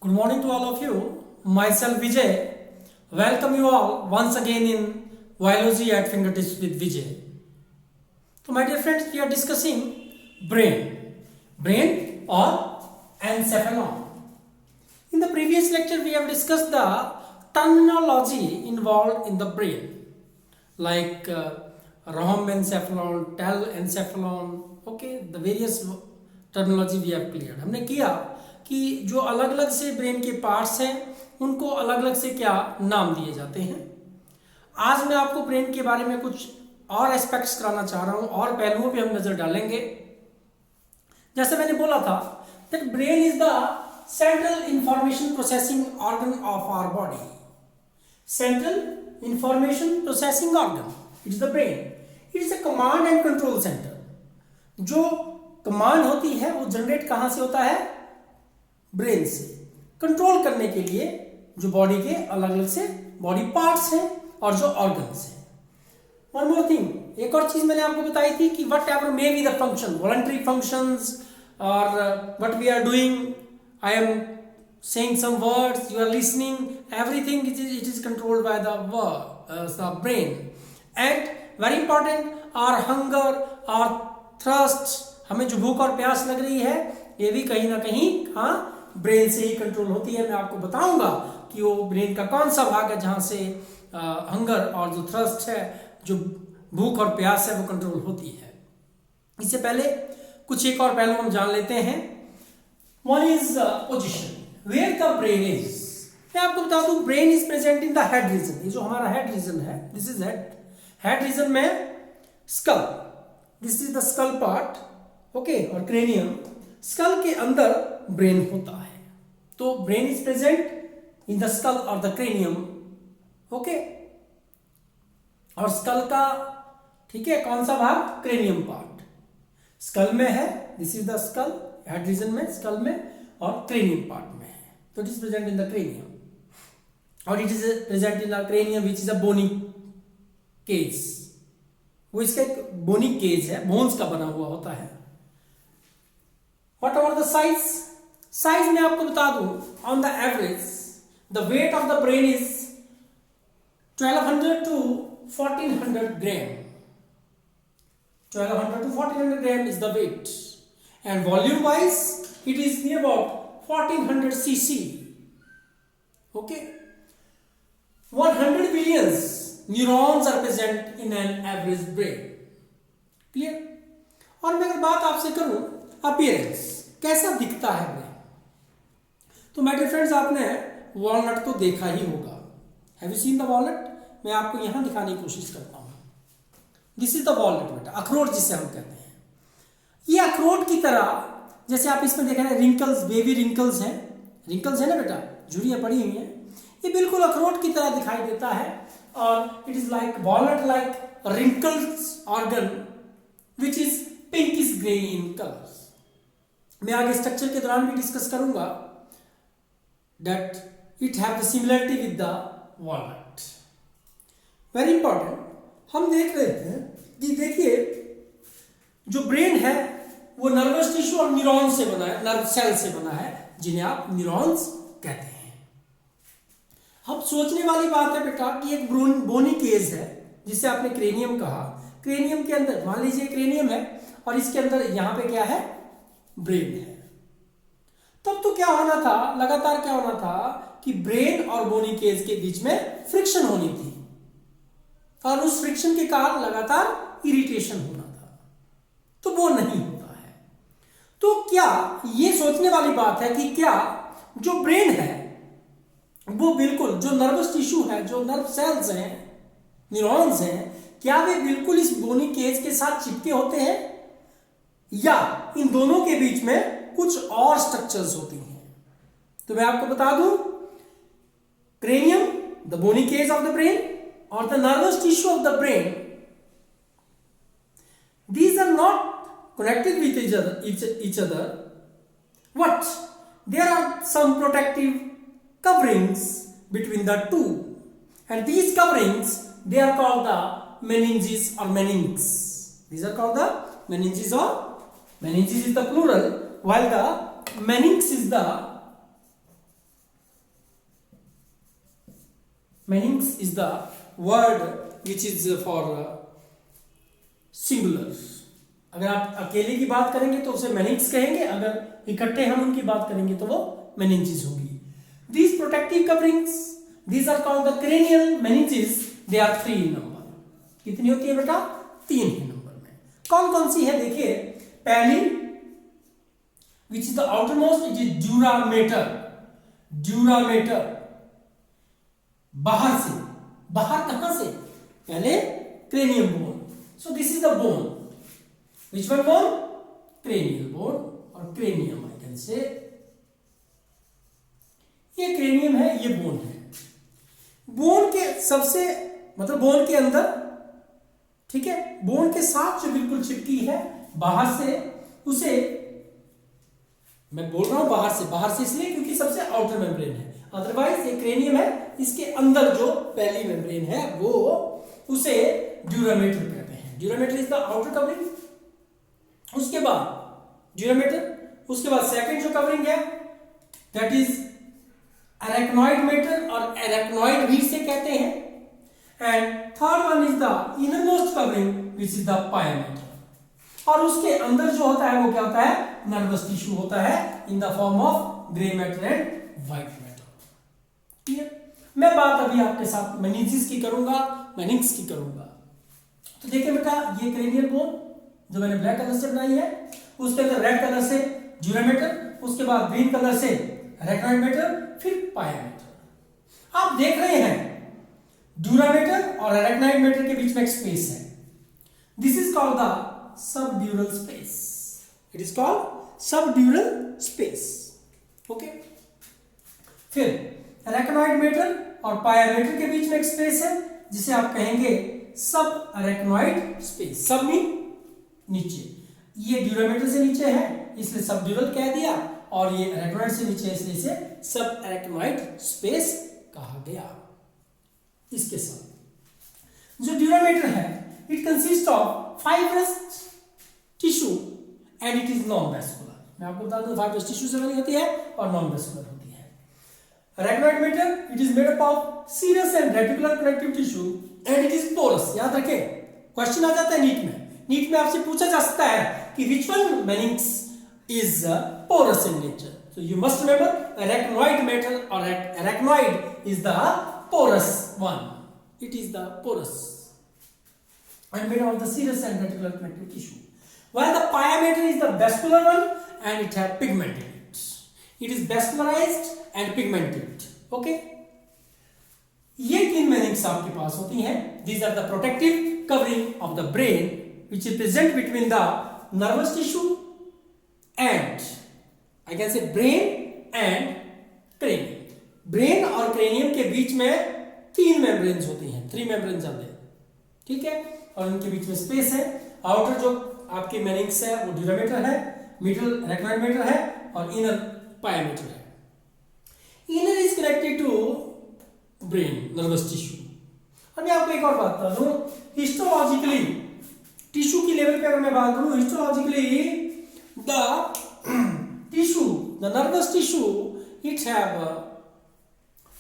Good morning to all of you. Myself Vijay. Welcome you all once again in Biology at Fingertips with Vijay. So my dear friends, we are discussing brain or encephalon. In the previous lecture, we have discussed the terminology involved in the brain, like rhombencephalon, telencephalon. Okay, the various terminology we have cleared. हमने किया कि जो अलग अलग से brain के parts हैं उनको अलग अलग से क्या नाम दिए जाते हैं. आज मैं आपको ब्रेन के बारे में कुछ और एस्पेक्ट्स कराना चाह रहा हूं और पहलुओं पे हम नजर डालेंगे. जैसे मैंने बोला था that brain is the central information processing organ of our body. Central information processing organ, it is the brain. It is a command and control centre. जो कमांड होती है वो जनरेट कहां से होता है? ब्रेन से. कंट्रोल करने के लिए जो बॉडी के अलग अलग से बॉडी पार्ट्स हैं और जो ऑर्गन्स हैं. वन मोर थिंग, एक और चीज मैंने आपको बताई थी कि whatever may be the function, voluntary functions और what we are doing, I am saying some words, you are listening, everything it is controlled by the brain. And very important, our hunger, our thirst, हमें जो भूख और प्यास लग रही है ये भी कहीं ना कहीं ब्रेन से ही कंट्रोल होती है. मैं आपको बताऊंगा कि वो ब्रेन का कौन सा भाग है जहां से हंगर और जो थ्रस्ट है, जो भूख और प्यास है, वो कंट्रोल होती है. इससे पहले कुछ एक और पहलू हम जान लेते हैं. One is position, where the brain is. मैं आपको बता दूं brain is present in the head region. ये जो हमारा हेड रीजन है, दिस इज हेड रीजन में skull, this is the skull part. Okay, और क्रेनियम, स्कल के अंदर ब्रेन होता है. तो brain is present in the skull और द क्रेनियम. ओके, और स्कल का ठीक है कौन सा भाग? Cranium part. स्कल में है, this is the skull, head region में, स्कल में, और क्रेनियम पार्ट में है. तो it is present in the cranium, और it is present in the cranium which is a bony cage. वो इसका एक बोनी केज है, बोन्स का बना हुआ होता है. What about the size? Size में आपको बता दूं, on the average, the weight of the brain is 1200 to 1400 gram. 1200 to 1400 gram is the weight, and volume wise, it is near about 1400 cc. Okay, 100 billion neurons are present in an average brain. Clear? और मैं अगर बात आपसे करूं appearance, कैसा दिखता है brain, तो माय डियर फ्रेंड्स आपने वॉलनट तो देखा ही होगा. Have you seen the walnut? मैं आपको यहां दिखाने की कोशिश करता हूं. दिस इज द वॉलनट बेटा, अखरोट जिसे हम कहते हैं. ये अखरोट की तरह, जैसे आप इसमें देख रहे हैं रिंकल्स, बेबी रिंकल्स हैं, रिंकल्स है ना बेटा, झुर्रियां पड़ी हुई हैं. ये बिल्कुल अखरोट की तरह दिखाई देता है, और it is like walnut like wrinkles organ which is pinkish grey in colour. मैं आगे स्ट्रक्चर के दौरान भी डिस्कस करूंगा that it have the similarity with the walnut. Very important, हम देख रहे थे कि देखिए जो ब्रेन है वो नर्वस टिश्यू और न्यूरॉन से बना है, नर्व सेल से बना है, जिन्हें आप न्यूरॉन्स कहते हैं. अब सोचने वाली बात है बेटा कि एक बोनी केज है जिसे आपने क्रेनियम कहा. क्रेनियम के अंदर मान लीजिए क्रेनियम है और इसके अंदर यहां पे क्या है? ब्रेन है. तब तो क्या होना था, लगातार क्या होना था कि ब्रेन और बोनी केज के बीच में फ्रिक्शन होनी थी, और उस फ्रिक्शन के कारण लगातार इरिटेशन होना था. तो वो नहीं होता है. तो क्या ये सोचने वाली बात है कि क्या जो ब्रेन है वो बिल्कुल जो नर्वस टिश्यू है, जो नर्व सेल्स हैं, न्यूरॉन्स हैं, क्या वे बिल्कुल इस बोनी केज के साथ चिपके होते हैं, या इन दोनों के बीच में कुछ और स्ट्रक्चर्स होती हैं? तो मैं आपको बता दूं, cranium, the bony cage of the brain, और the nervous tissue of the brain, these are not connected with each other, but there are some protective coverings between the two, and these coverings, they are called the meninges or meninx. These are called the meninges, or meninges is the plural, while the meninx is the meninges is the word which is for singular. अगर आप अकेले की बात करेंगे तो उसे मेनिंग्स कहेंगे, अगर इकट्ठे हम उनकी बात करेंगे तो वो मेनिंजेस होगी। These protective coverings these are called the cranial meninges, they are 3 in number। कितनी होती है बेटा? 3 ही नंबर में। कौन कौन सी है देखिए। पहली which is the outermost, it is dura mater. Dura mater बाहर से, बाहर कहां से? पहले cranium bone. So this is the bone. Which one bone? Cranial bone और क्रेनियम आई कैन से। ये क्रेनियम है, ये बोन है। बोन के सबसे मतलब बोन के अंदर, ठीक है, बोन के साथ जो बिल्कुल चिपकी है बाहर से, उसे मैं बोल रहा हूं बाहर से इसलिए क्योंकि सबसे आउटर मेम्ब्रेन है। अदरवाइज ये क्रेनियम है, इसके अंदर जो पहली मेम्ब्रेन है वो, उसे ड्यूरामेटर कहते हैं। Dura mater is the outer covering. उसके बाद ड्यूरामेटर, उसके बाद सेकंड जो कवरिंग है दैट इज अरेक्नॉइड मेटर और अरेक्नॉइड भी से कहते हैं। And third one is the innermost covering which is the pia mater. और उसके अंदर जो होता है वो क्या होता है? नर्वस टिश्यू होता है in the form of grey matter and white matter. Clear? मैं बात अभी आपके साथ मेनिंजेस की करूंगा, मेनिंग्स की करूंगा। तो देखिए बेटा, ये क्रेनियल बोन जो मैंने ब्लैक कलर से बनाई है, उसके अंदर रेड कलर से ड्यूरामेटर, उसके बाद ग्रीन कलर से अरेक्नॉइड मेटर, फिर पायामेटर। आप देख रहे हैं ड्यूरामेटर और अरेक्नॉइड मेटर के बीच में एक स्पेस है। This is called the subdural space. It is called subdural space. Okay. फिर अरेक्नॉइड मेटर और पायामेटर के बीच में एक स्पेस है जिसे आप कहेंगे सब अरेक्नॉइड स्पेस। सब मीन नीचे, ये ड्यूरामेटर से नीचे है इसलिए सबड्यूरल कह दिया, और ये अरेक्नॉइड से नीचे इसलिए इसे सब अरेक्नॉइड स्पेस कहा गया। इसके साथ जो ड्यूरामेटर है, it consist of fibrous tissue and it is non vascular. मैं आपको बता दूं, फाइब्रस टिश्यू से बनी होती है और नॉन वेस्कुलर होती है। Arachnoid mater, it is made up of serous and reticular connective tissue and it is porous. याद रखें, क्वेश्चन आ जाता है नीट में। नीट में आपसे पूछा जा सकता है कि which one meninges is porous in nature. So you must remember arachnoid matter or arachnoid is the porous one. It is the porous and made of the serous and reticular connective tissue. While the pyometer is the vascular one and it has pigment in it. It is vascularized and pigmented. Okay? ये 3 meanings आपके पास होती हैं. These are the protective covering of the brain which is present between the nervous tissue and I can say brain and cranium. Brain और cranium के बीच में 3 membranes होती हैं, 3 membranes आते हैं, ठीक है, और उनके बीच में स्पेस है। आउटर जो आपके मेनिंग्स है वो ड्यूरामेटर है, मिडल अरेक्नॉइड मेटर है और इनर पायामेटर है। Inner is connected to brain nervous tissue. और मैं आपको एक और बात बता दूं, हिस्टोलॉजिकली टिश्यू की लेवल पे अगर मैं बात करूं, histologically the tissue, the nervous tissue, it have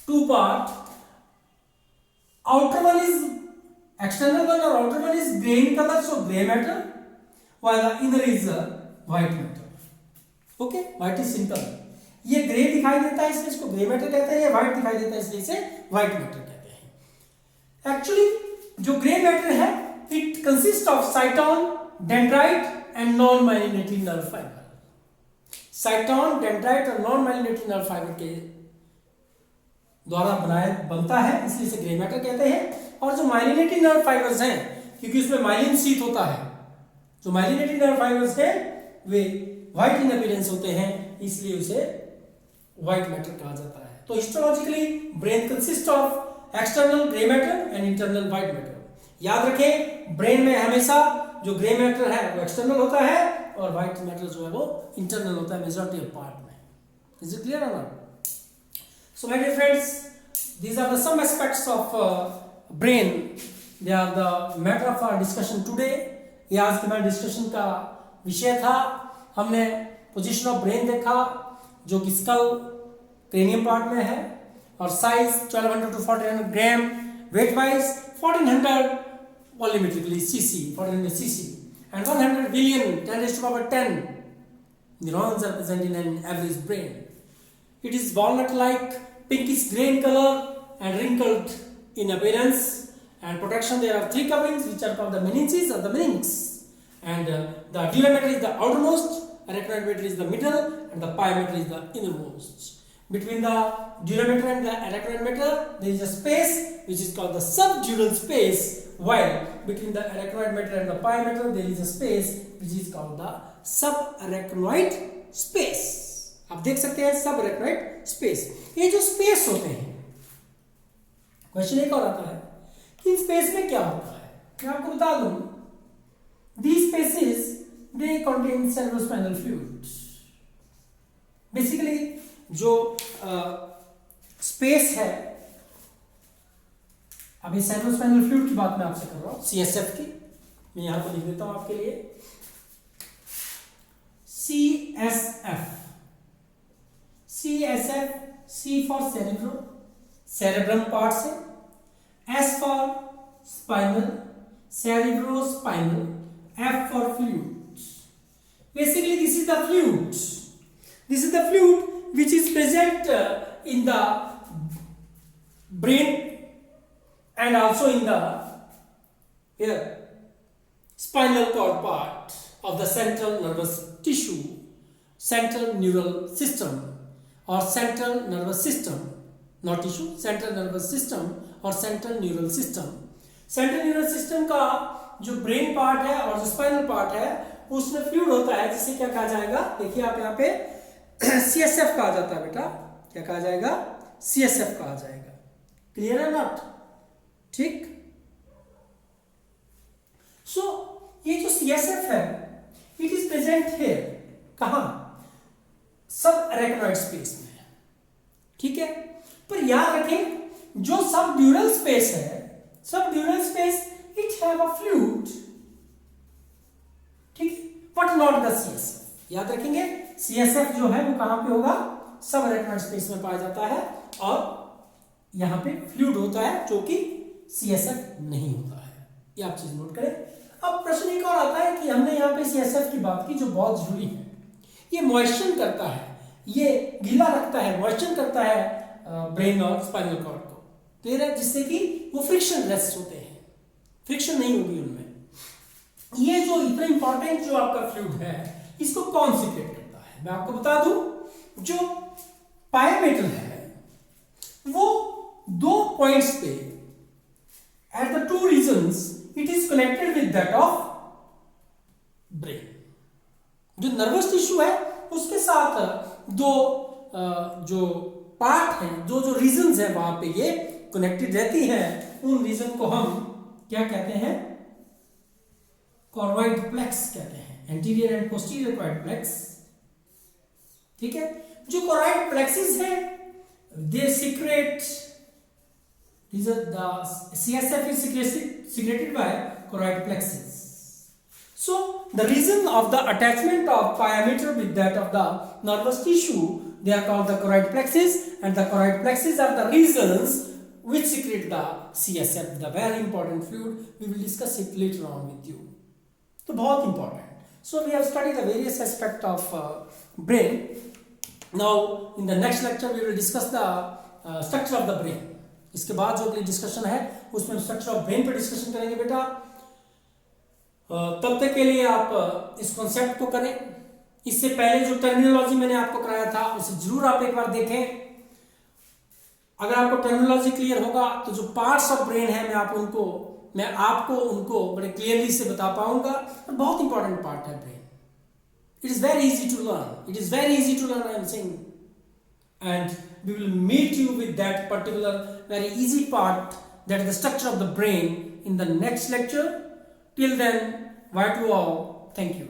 2 part. Outer one is external one or outer one is grey in color, so grey matter, while the inner is white matter. Okay, white is simple. ये grey दिखाई देता है इसलिए इसको grey matter कहते हैं, ये white दिखाई देता है इसलिए इसे व्हाइट मैटर कहते हैं। एक्चुअली जो ग्रे मैटर है, it consist of साइटोन, dendrite and non myelinating nerve fibre. साइटोन, dendrite और नॉन माइलिनेटिंग नर्व फाइबर के द्वारा बनता है इसलिए इसे ग्रे मैटर कहते हैं। और जो माइलिनेटिंग नर्व फाइबर्स हैं, क्योंकि उसमें माइलिन शीथ होता है, जो माइलिनेटिंग नर्व फाइबर्स हैं वे व्हाइट इन अपीयरेंस होते हैं इसलिए उसे व्हाइट मैटर कहा जाता है। तो histologically brain consist of external grey matter and internal white matter. याद रखें, ब्रेन में हमेशा जो ग्रे मैटर है वो एक्सटर्नल होता है और व्हाइट मैटर जो है वो इंटरनल होता है मेजॉरिटी ऑफ पार्ट में। इज इट क्लियर और not? So my dear friends, these are the some aspects of brain, they are the matter of our discussion today. ये आज के हमारे डिस्कशन का विषय था। हमने पोजीशन ऑफ ब्रेन देखा जो कि स्कल क्रेनियम पार्ट में है, और size 1200 to 1400 gram, wait wise 1400 वॉल्यूमेट्रिकली cc, 1400 cc, and 100 billion 10 raised to power 10 neurons are present in an average brain. It is walnut-like, pinkish grey in color and wrinkled in appearance. And protection, there are 3 coverings which are called the meninges or the meninx. And the dura mater is the outermost, arachnoid mater is the middle, and the pia mater is the innermost. Between the dura mater and the arachnoid mater, there is a space which is called the subdural space, while between the arachnoid mater and the pia mater, there is a space which is called the subarachnoid space. आप देख सकते हैं subarachnoid space. ये जो space होते हैं, question एक और आता है कि इन स्पेस में क्या होता है. मैं आपको बता दूं, these spaces they contain cerebrospinal fluid. Basically जो स्पेस है, अभी सेरेब्रोस्पाइनल फ्लूइड की बात मैं आपसे कर रहा हूं, CSF की. मैं यहां पर लिख देता हूं आपके लिए CSF. C for cerebro, cerebrum part से, S for spinal, cerebrospinal, F for fluid. Basically, this is the fluid. This is the fluid which is present in the brain and also in the spinal cord part of the central nervous tissue, central neural system or central nervous system, not tissue, central nervous system और central neural system. Central neural system का जो brain part है और जो spinal part है उसमें fluid होता है, जिसे क्या कहा जाएगा, देखिए आप यहाँ पे CSF कहा जाता है बेटा. क्या कहा जाएगा? CSF कहा जाएगा. क्लियर है नॉट? ठीक. सो ये जो CSF है, इट इज प्रेजेंट हियर. कहां? सब अरेक्नॉइड स्पेस में. ठीक है. पर याद रखें, जो सबड्यूरल स्पेस है, subdural space it have a fluid. ठीक, बट नॉट द CSF. याद रखेंगे, CSF जो है वो कहां पे होगा? सब अरेक्नॉइड स्पेस में पाया जाता है और यहां पे फ्लूइड होता है जो कि CSF नहीं होता है. ये आप चीज नोट करें. अब प्रश्न एक और आता है कि हमने यहाँ पे CSF की बात की जो बहुत जरूरी है. ये मॉइस्चर करता है, ये गीला रखता है, मॉइस्चर करता है ब्रेन और स्पाइनल कॉर्ड को. क्लियर है? जिससे कि वो फ्रिक्शन लेस होते हैं, फ्रिक्शन नहीं होगी उनमें. ये जो इतना इंपॉर्टेंट जो आपका फ्लूइड है, इसको कौन सीक्रेट करता है? मैं आपको बता दूं, जो पाया मेटर है वो 2 पॉइंट्स पे at the 2 reasons it is connected with that of brain. जो नर्वस टिश्यू है उसके साथ 2 जो पार्ट है, जो रीजन्स है वहां पे ये कनेक्टेड रहती है. उन रीजन को हम क्या कहते हैं? कॉर्वाइड प्लेक्स कहते हैं. Anterior and posterior choroid plexus. ठीक है. जो कॉर्वाइड प्लेक्सेस है, they secrete, these are the CSF is secreted by choroid plexus. So the reason of the attachment of pia mater with that of the nervous tissue, they are called the choroid plexus, and the choroid plexus are the reasons which secrete the CSF, the very important fluid. We will discuss it later on with you. तो बहुत important. So we have studied the various aspects of brain. Now in the next lecture we will discuss the structure of the brain. इसके बाद जो अगली discussion है उसमें structure of brain पर discussion करेंगे बेटा. तब तक के लिए आप इस कॉन्सेप्ट को करें. इससे पहले जो टर्मिनोलॉजी मैंने आपको कराया था उसे जरूर आप एक बार देखें. अगर आपको टर्मिनोलॉजी क्लियर होगा तो जो पार्ट्स ऑफ ब्रेन है मैं आपको उनको बड़े क्लियरली से बता पाऊंगा. और बहुत इंपॉर्टेंट पार्ट है brain. It is very easy to learn. It is very easy to learn, I am saying. And we will meet you with that particular very easy part, that is the structure of the brain, in the next lecture. Till then, bye to all. Thank you.